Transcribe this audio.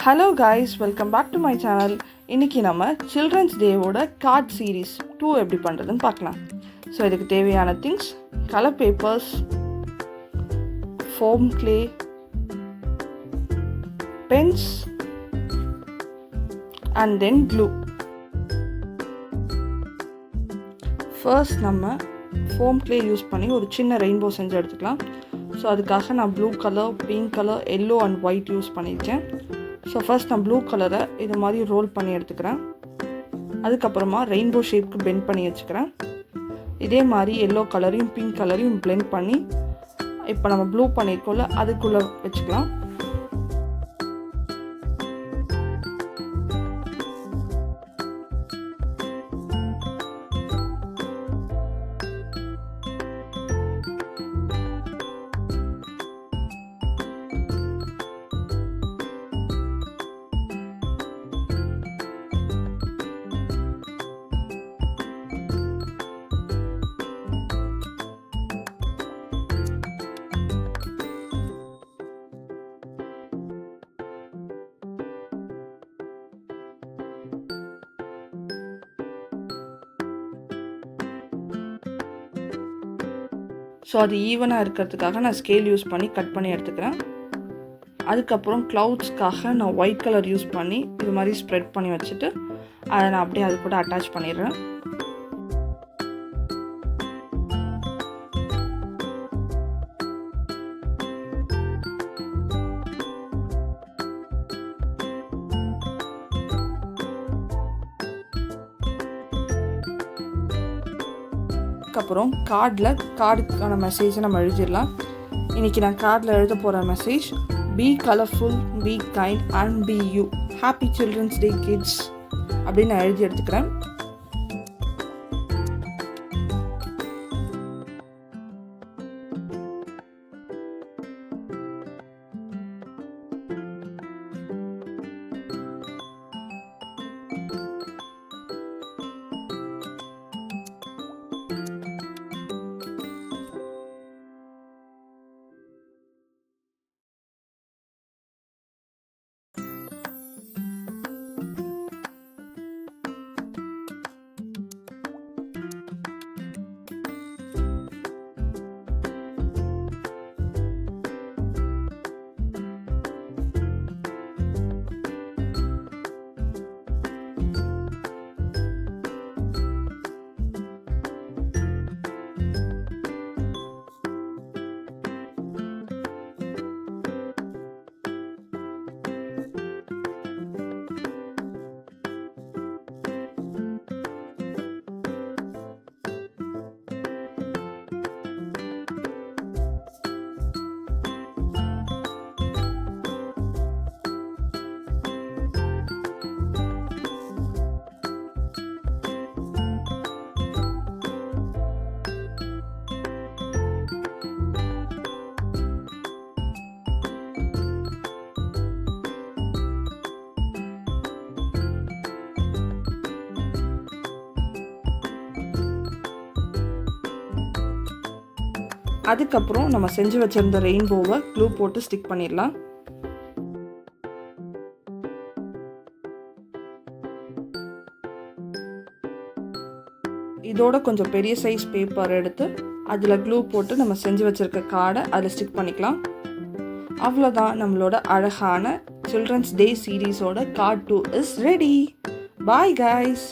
Hello guys, welcome back to my channel. இன்றைக்கி நம்ம children's டேவோட card series 2 எப்படி பண்ணுறதுன்னு பார்க்கலாம். ஸோ இதுக்கு தேவையான things: colour papers, foam clay, pens and then glue. First நம்ம ஃபோம் கிளே யூஸ் பண்ணி ஒரு சின்ன ரெயின்போ செஞ்சு எடுத்துக்கலாம். ஸோ அதுக்காக நான் blue colour, pink colour, yellow and white use பண்ணியிருக்கேன். ஸோ ஃபர்ஸ்ட் நான் ப்ளூ கலரை இது மாதிரி ரோல் பண்ணி எடுத்துக்கிறேன். அதுக்கப்புறமா ரெயின்போ ஷேப்க்கு பெண்ட் பண்ணி வச்சுக்கிறேன். இதே மாதிரி எல்லோ கலரையும் பிங்க் கலரையும் பிளெண்ட் பண்ணி இப்போ நம்ம ப்ளூ பண்ணியிருக்கோம்ல அதுக்குள்ளே வச்சுக்கலாம். ஸோ அது ஈவனாக இருக்கிறதுக்காக நான் ஸ்கேல் யூஸ் பண்ணி கட் பண்ணி எடுத்துக்கிறேன். அதுக்கப்புறம் க்ளவுட்ஸ்க்காக நான் ஒயிட் கலர் யூஸ் பண்ணி இது மாதிரி ஸ்ப்ரெட் பண்ணி வச்சுட்டு அதை நான் அப்படியே அது கூட அட்டாச் பண்ணிடுறேன். அப்புறம் கார்டுக்கான மெசேஜை நம்ம எழுதிடலாம். இன்றைக்கி நான் கார்டில் எழுத போகிற message: be colourful, be kind and be you. Happy children's day kids அப்படின்னு நான் எழுதி எடுத்துக்கிறேன். அதுக்கப்புறம் நம்ம செஞ்சு வச்சுருந்த ரெயின்போவை க்ளூ போட்டு ஸ்டிக் பண்ணிடலாம். இதோட கொஞ்சம் பெரிய சைஸ் பேப்பர் எடுத்து அதில் க்ளூ போட்டு நம்ம செஞ்சு வச்சுருக்க கார்டை அதில் ஸ்டிக் பண்ணிக்கலாம். அவ்வளோதான், நம்மளோட அழகான சில்ட்ரன்ஸ் டே சீரீஸோட card 2 is ready. Bye guys.